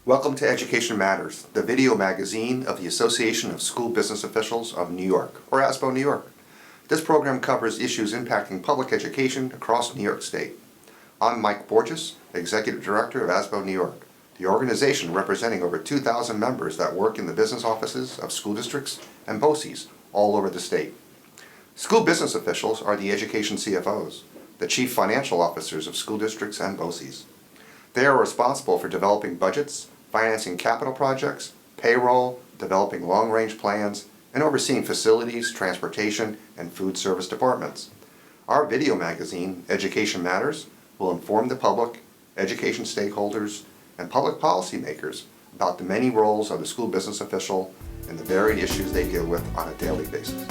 Welcome to Education Matters, the video magazine of the Association of School Business Officials of New York, or ASBO New York. This program covers issues impacting public education across New York State. I'm Mike Borges, Executive Director of ASBO New York, the organization representing over 2,000 members that work in the business offices of school districts and BOCES all over the state. School business officials are the education CFOs, the chief financial officers of school districts and BOCES. They are responsible for developing budgets, financing capital projects, payroll, developing long-range plans, and overseeing facilities, transportation, and food service departments. Our video magazine, Education Matters, will inform the public, education stakeholders, and public policymakers about the many roles of the school business official and the varied issues they deal with on a daily basis.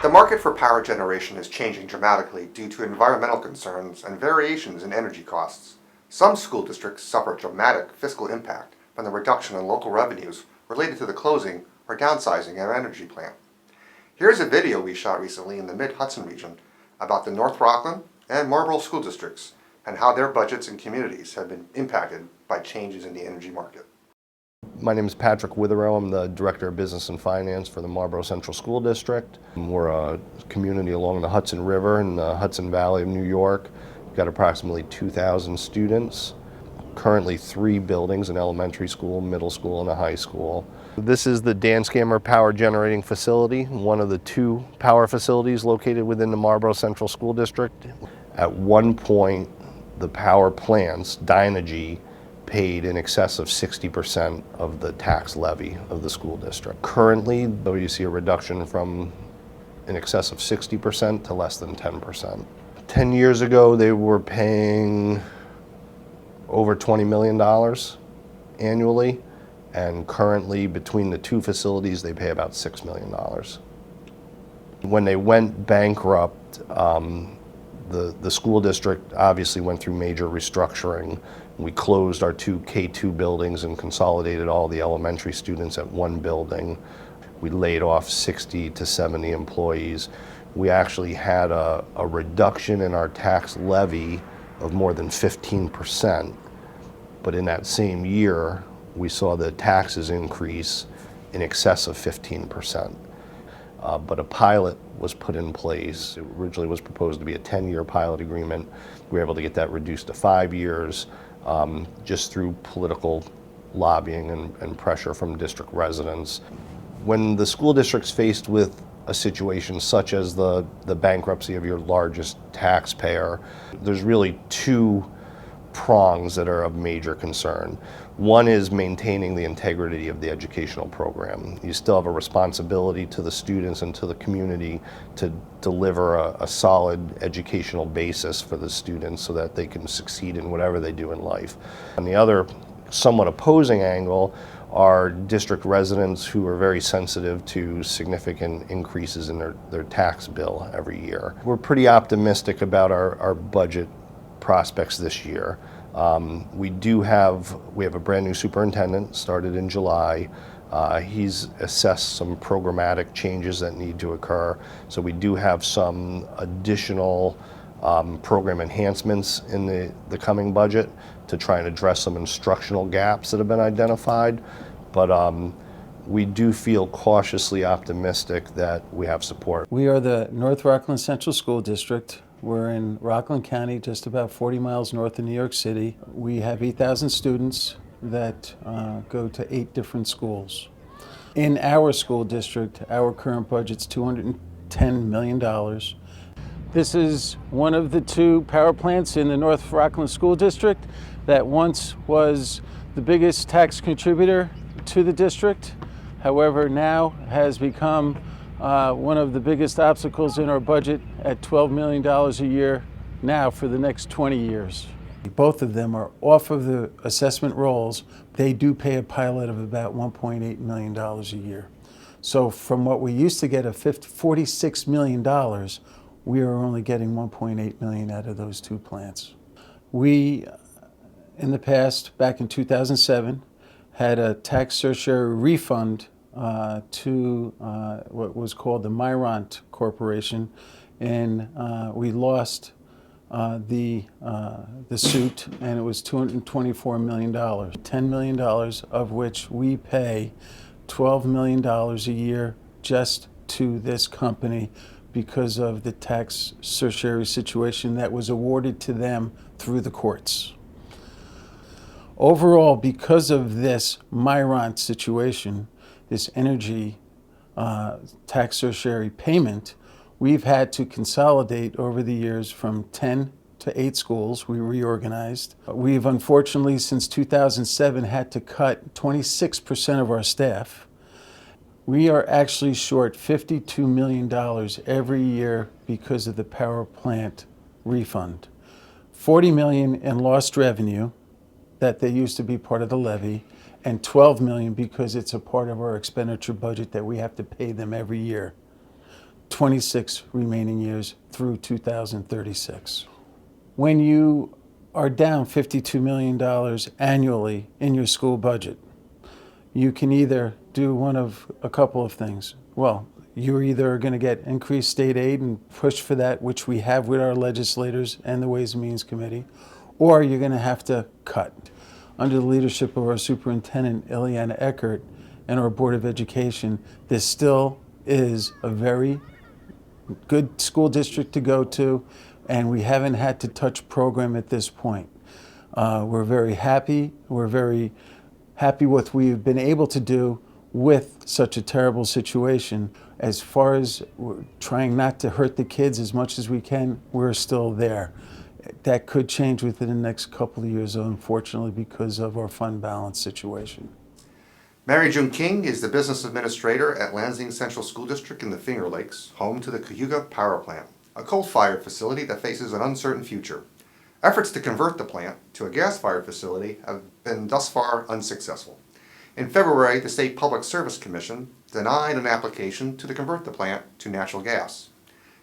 The market for power generation is changing dramatically due to environmental concerns and variations in energy costs. Some school districts suffer dramatic fiscal impact from the reduction in local revenues related to the closing or downsizing of an energy plant. Here's a video we shot recently in the Mid-Hudson region about the North Rockland and Marlboro school districts and how their budgets and communities have been impacted by changes in the energy market. My name is Patrick Witherow. I'm the Director of Business and Finance for the Marlboro Central School District. We're a community along the Hudson River in the Hudson Valley of New York. We've got approximately 2,000 students. Currently 3 buildings, an elementary school, middle school, and a high school. This is the Danskammer Power Generating Facility, one of the 2 power facilities located within the Marlboro Central School District. At one point, the power plants, Dynegy, paid in excess of 60% of the tax levy of the school district. Currently, though, you see a reduction from in excess of 60% to less than 10%. 10 years ago, they were paying over $20 million annually, and currently, between the 2 facilities, they pay about $6 million. When they went bankrupt, the school district obviously went through major restructuring. We closed our 2 K2 buildings and consolidated all the elementary students at one building. We laid off 60 to 70 employees. We actually had a reduction in our tax levy of more than 15%, but in that same year, we saw the taxes increase in excess of 15%. But a pilot was put in place. It originally was proposed to be a 10-year pilot agreement. We were able to get that reduced to 5 years just through political lobbying and pressure from district residents. When the school district's faced with a situation such as the bankruptcy of your largest taxpayer, there's really 2 prongs that are of major concern. One is maintaining the integrity of the educational program. You still have a responsibility to the students and to the community to deliver a solid educational basis for the students so that they can succeed in whatever they do in life. On the other, somewhat opposing angle are district residents who are very sensitive to significant increases in their tax bill every year. We're pretty optimistic about our budget prospects this year. We have a brand new superintendent, started in July. He's assessed some programmatic changes that need to occur. So we do have some additional program enhancements in the coming budget to try and address some instructional gaps that have been identified. But we do feel cautiously optimistic that we have support. We are the North Rockland Central School District. We're in Rockland County, just about 40 miles north of New York City. We have 8,000 students that go to 8 different schools. In our school district, our current budget's $210 million. This is one of the 2 power plants in the North Rockland School District that once was the biggest tax contributor to the district, however, now has become one of the biggest obstacles in our budget at $12 million a year now for the next 20 years. Both of them are off of the assessment rolls. They do pay a pilot of about $1.8 million a year. So from what we used to get of $46 million, we are only getting $1.8 million out of those 2 plants. We, in the past, back in 2007, had a tax surcharge refund to what was called the Myront Corporation, and we lost the suit, and it was $224 million. $10 million of which we pay $12 million a year just to this company because of the tax certiorari situation that was awarded to them through the courts. Overall, because of this Myron situation, this energy tax certiorari payment, we've had to consolidate over the years from 10 to 8 schools. We reorganized. We've unfortunately, since 2007, had to cut 26% of our staff. We are actually short $52 million every year because of the power plant refund. $40 million in lost revenue that they used to be part of the levy, and $12 million because it's a part of our expenditure budget that we have to pay them every year. 26 remaining years through 2036. When you are down $52 million annually in your school budget, you can either do one of a couple of things. Well, you're either going to get increased state aid and push for that, which we have with our legislators and the Ways and Means Committee, or you're going to have to cut. Under the leadership of our Superintendent, Ileana Eckert, and our Board of Education, this still is a very good school district to go to, and we haven't had to touch program at this point. We're very happy. We're very happy with what we've been able to do with such a terrible situation. As far as we're trying not to hurt the kids as much as we can, we're still there. That could change within the next couple of years, unfortunately, because of our fund balance situation. Mary June King is the business administrator at Lansing Central School District in the Finger Lakes, home to the Cayuga Power Plant, a coal-fired facility that faces an uncertain future. Efforts to convert the plant to a gas-fired facility have been thus far unsuccessful. In February, the State Public Service Commission denied an application to convert the plant to natural gas.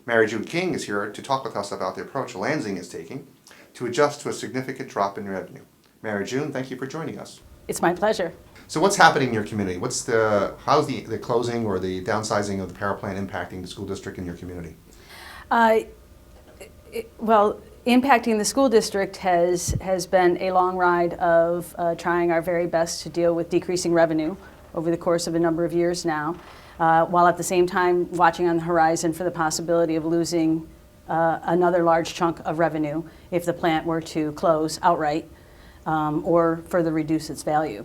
Mary June King is here to talk with us about the approach Lansing is taking to adjust to a significant drop in revenue. Mary June, thank you for joining us. It's my pleasure. So what's happening in your community? How's the closing or the downsizing of the power plant impacting the school district in your community? Well, impacting the school district has been a long ride of trying our very best to deal with decreasing revenue over the course of a number of years now, while at the same time watching on the horizon for the possibility of losing another large chunk of revenue if the plant were to close outright or further reduce its value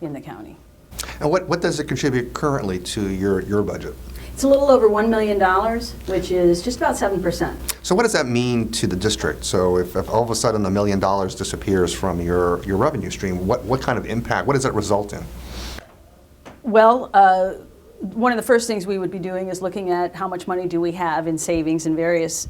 in the county. And what does it contribute currently to your budget? It's a little over $1 million, which is just about 7%. So what does that mean to the district? So if all of a sudden $1 million disappears from your revenue stream, what kind of impact, what does that result in? Well, one of the first things we would be doing is looking at how much money do we have in savings in various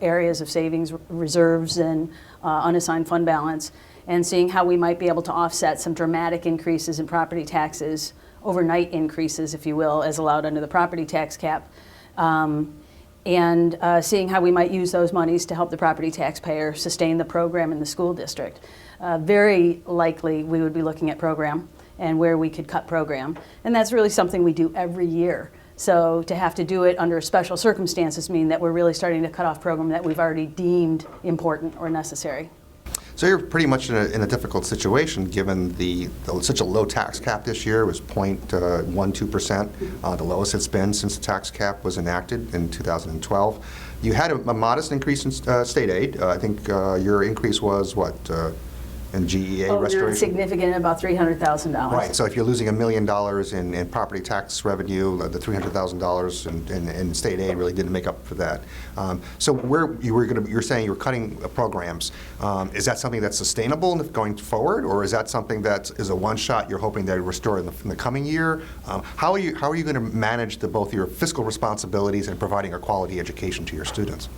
areas of savings, reserves, and unassigned fund balance, and seeing how we might be able to offset some dramatic increases in property taxes, overnight increases, if you will, as allowed under the property tax cap, and seeing how we might use those monies to help the property taxpayer sustain the program in the school district. Very likely we would be looking at program and where we could cut program, and that's really something we do every year. So to have to do it under special circumstances mean that we're really starting to cut off program that we've already deemed important or necessary. So you're pretty much in a difficult situation given such a low tax cap this year. It was 0.12%, the lowest it's been since the tax cap was enacted in 2012. You had a modest increase in state aid. I think your increase was what? In GEA restoration? Not significant, about $300,000. Right, so if you're losing $1 million in property tax revenue, the $300,000 in state aid really didn't make up for that. So you're saying you're cutting programs. Is that something that's sustainable going forward, or is that something that is a one-shot you're hoping to restore in the coming year? How are you going to manage both your fiscal responsibilities and providing a quality education to your students?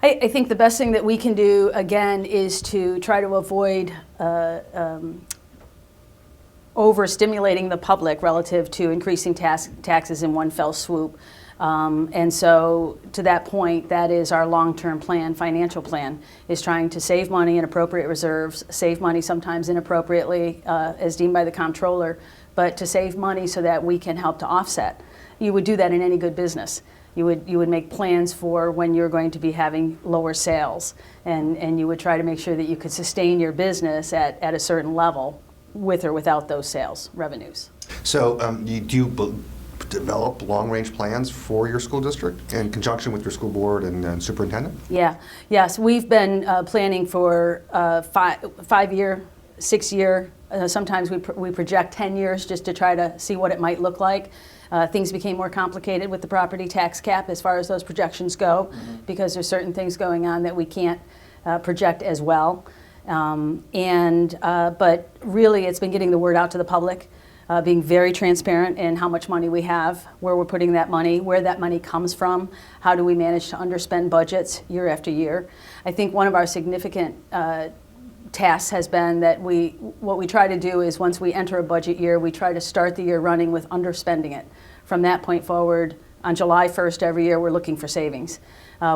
I think the best thing that we can do, again, is to try to avoid overstimulating the public relative to increasing taxes in one fell swoop. And so to that point, that is our long-term plan, financial plan, is trying to save money in appropriate reserves, save money sometimes inappropriately as deemed by the comptroller, but to save money so that we can help to offset. You would do that in any good business. You would make plans for when you're going to be having lower sales, and you would try to make sure that you could sustain your business at a certain level with or without those sales revenues. So do you develop long-range plans for your school district in conjunction with your school board and superintendent? Yeah, yes, we've been planning for 5-year, 6-year, sometimes we project 10 years just to try to see what it might look like. Things became more complicated with the property tax cap as far as those projections go, because there's certain things going on that we can't project as well. But really it's been getting the word out to the public, being very transparent in how much money we have, where we're putting that money, where that money comes from, how do we manage to underspend budgets year after year. I think one of our significant tasks has been that what we try to do is once we enter a budget year, we try to start the year running with underspending it. From that point forward, on July 1st every year, we're looking for savings.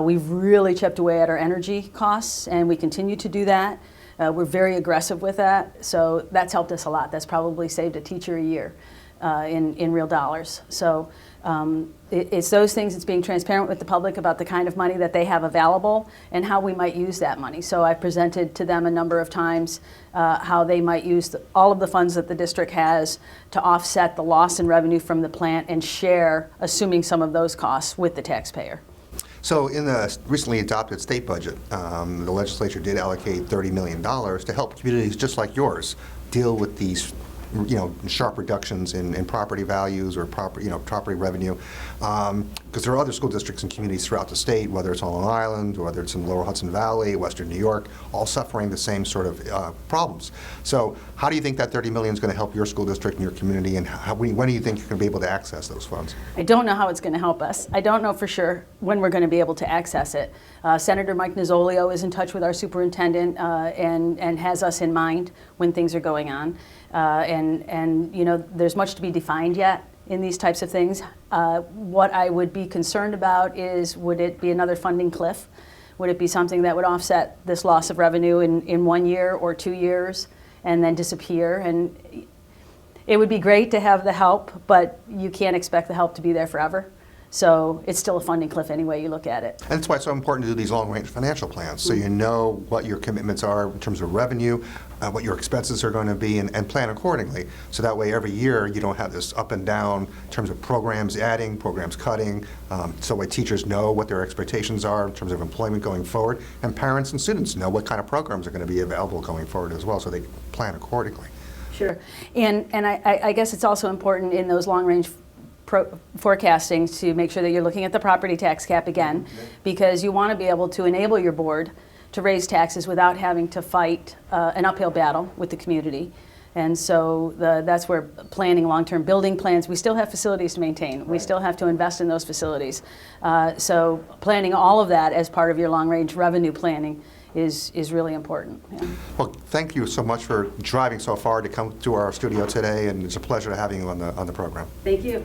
We've really chipped away at our energy costs, and we continue to do that. We're very aggressive with that, so that's helped us a lot. That's probably saved a teacher a year in real dollars. So it's those things. It's being transparent with the public about the kind of money that they have available and how we might use that money. So I presented to them a number of times how they might use all of the funds that the district has to offset the loss in revenue from the plant and share, assuming some of those costs, with the taxpayer. So in the recently adopted state budget, the legislature did allocate $30 million to help communities just like yours deal with these sharp reductions in property values or property revenue, because there are other school districts and communities throughout the state, whether it's on Long Island or whether it's in Lower Hudson Valley, Western New York, all suffering the same sort of problems. So how do you think that $30 million is going to help your school district and your community, and when do you think you're going to be able to access those funds? I don't know how it's going to help us. I don't know for sure when we're going to be able to access it. Senator Mike Nozzolio is in touch with our superintendent and has us in mind when things are going on. And there's much to be defined yet in these types of things. What I would be concerned about is, would it be another funding cliff? Would it be something that would offset this loss of revenue in 1 year or 2 years and then disappear? And it would be great to have the help, but you can't expect the help to be there forever. So it's still a funding cliff any way you look at it. And that's why it's so important to do these long-range financial plans, so you know what your commitments are in terms of revenue, what your expenses are going to be, and plan accordingly. So that way every year you don't have this up and down in terms of programs adding, programs cutting, so that teachers know what their expectations are in terms of employment going forward, and parents and students know what kind of programs are going to be available going forward as well, so they can plan accordingly. Sure. And I guess it's also important in those long-range forecasting to make sure that you're looking at the property tax cap again, because you want to be able to enable your board to raise taxes without having to fight an uphill battle with the community. And so that's where planning long-term building plans, we still have facilities to maintain. We still have to invest in those facilities. So planning all of that as part of your long-range revenue planning is really important. Yeah. Well, thank you so much for driving so far to come to our studio today, and it's a pleasure to having you on the program. Thank you.